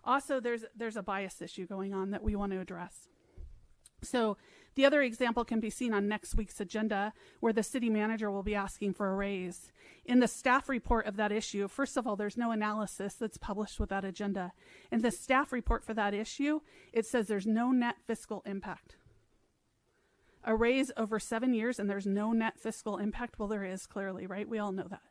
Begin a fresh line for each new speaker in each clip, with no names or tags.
Also, there's a bias issue going on that we want to address. So the other example can be seen on next week's agenda, where the city manager will be asking for a raise. In the staff report of that issue, first of all, there's no analysis that's published with that agenda. In the staff report for that issue, it says there's no net fiscal impact. A raise over 7 years and there's no net fiscal impact? Well, there is clearly, right? We all know that.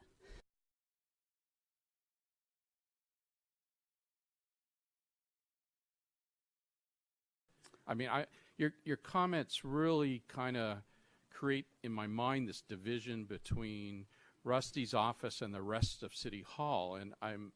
I mean, your comments really kind of create in my mind this division between Rusty's office and the rest of City Hall, and I'm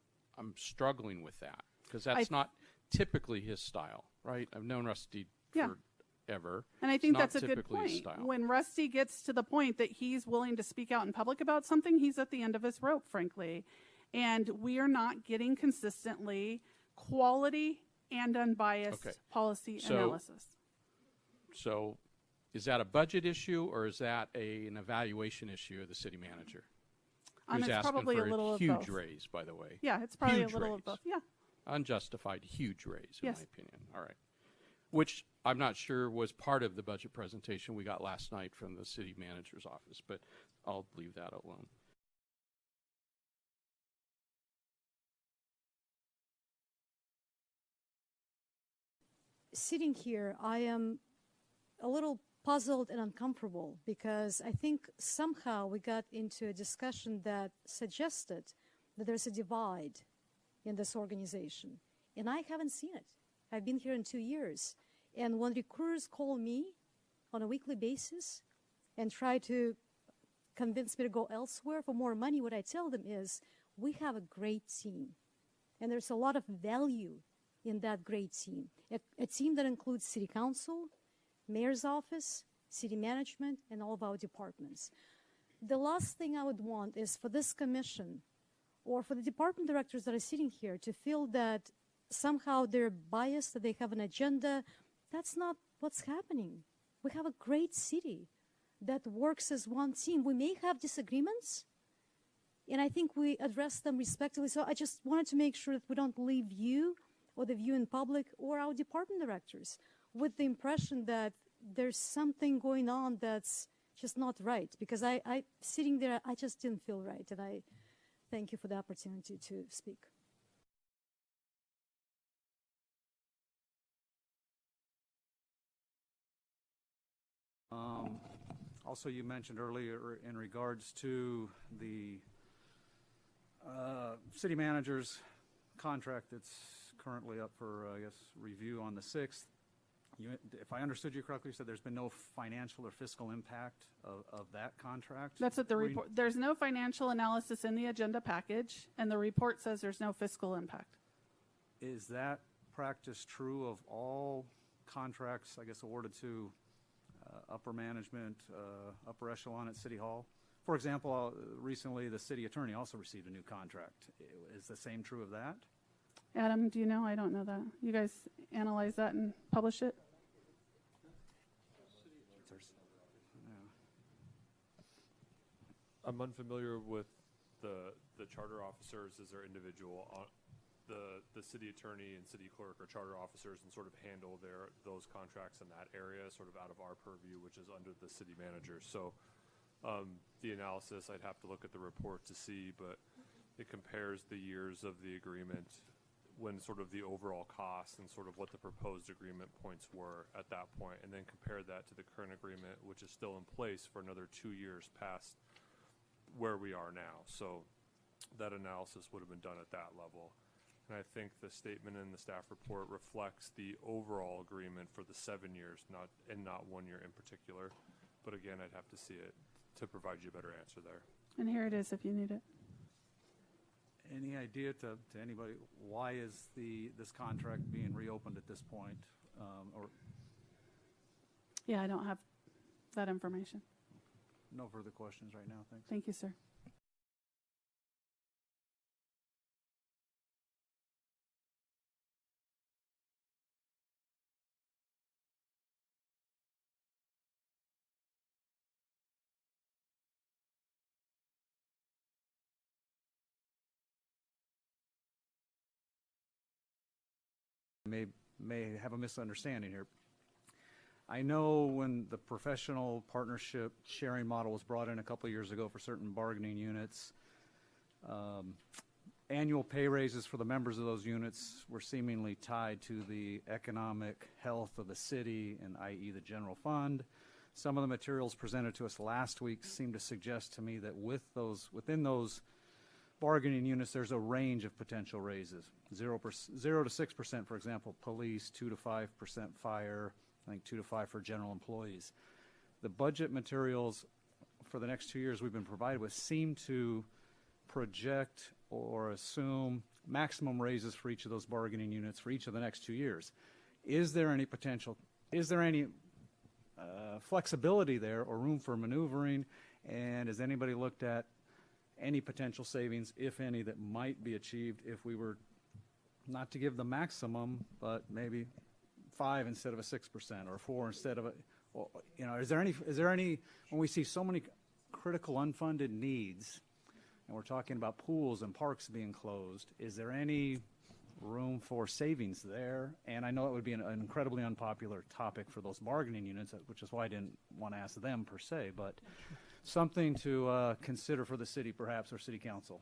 struggling with that because that's not typically his style, right? I've known Rusty forever.
And I think that's a good point. When Rusty gets to the point that he's willing to speak out in public about something, he's at the end of his rope, frankly. And we are not getting consistently quality and unbiased policy analysis.
So is that a budget issue or is that an evaluation issue of the city manager? Who's
it's probably
asking
a little
for
of
huge
both.
raise, by the way.
Yeah, it's probably
huge
a little
raise.
of both. Yeah.
Unjustified huge raise, in
Yes.
my opinion. All right. Which I'm not sure was part of the budget presentation we got last night from the city manager's office, but I'll leave that alone.
Sitting here, I am a little puzzled and uncomfortable because I think somehow we got into a discussion that suggested that there's a divide in this organization. And I haven't seen it. I've been here in 2 years. And when recruiters call me on a weekly basis and try to convince me to go elsewhere for more money, what I tell them is, we have a great team. And there's a lot of value in that great team. A team that includes city council, mayor's office, city management, and all of our departments. The last thing I would want is for this commission or for the department directors that are sitting here to feel that somehow they're biased, that they have an agenda. That's not what's happening. We have a great city that works as one team. We may have disagreements, and I think we address them respectfully. So I just wanted to make sure that we don't leave you or the viewing public or our department directors with the impression that there's something going on that's just not right. Because I sitting there, I just didn't feel right. And I thank you for the opportunity to speak.
Also, you mentioned earlier in regards to the city manager's contract that's currently up for, I guess, review on the 6th. If I understood you correctly, you said there's been no financial or fiscal impact of that contract?
That's what the report, there's no financial analysis in the agenda package, and the report says there's no fiscal impact.
Is that practice true of all contracts, I guess, awarded to upper management, upper echelon at City Hall? For example, recently the city attorney also received a new contract. Is the same true of that?
Adam, do you know? I don't know that. You guys analyze that and publish it?
I'm unfamiliar with the charter officers as their individual. The city attorney and city clerk are charter officers and sort of handle those contracts in that area, sort of out of our purview, which is under the city manager. So the analysis, I'd have to look at the report to see, but it compares the years of the agreement when sort of the overall cost and sort of what the proposed agreement points were at that point, and then compare that to the current agreement, which is still in place for another 2 years past where we are now. So that analysis would have been done at that level. And I think the statement in the staff report reflects the overall agreement for the 7 years, not 1 year in particular. But again, I'd have to see it to provide you a better answer there.
And here it is if you need it.
Any idea to anybody why is this contract being reopened at this point?
Yeah, I don't have that information.
No further questions right now. Thanks.
Thank you, sir.
may have a misunderstanding here. I know when the professional partnership sharing model was brought in a couple of years ago for certain bargaining units, annual pay raises for the members of those units were seemingly tied to the economic health of the city, and i.e. the general fund. Some of the materials presented to us last week seem to suggest to me that within those bargaining units, there's a range of potential raises. 0 to 6%, for example, police, 2 to 5% fire, I think 2 to 5 for general employees. The budget materials for the next 2 years we've been provided with seem to project or assume maximum raises for each of those bargaining units for each of the next 2 years. Is there any potential, is there any flexibility there or room for maneuvering? And has anybody looked at any potential savings, if any, that might be achieved if we were not to give the maximum, but maybe 5 instead of a 6% or 4 instead of a, you know, is there any, when we see so many critical unfunded needs, and we're talking about pools and parks being closed, is there any room for savings there? And I know it would be an incredibly unpopular topic for those bargaining units, which is why I didn't want to ask them per se, but something to consider for the city perhaps, or city council.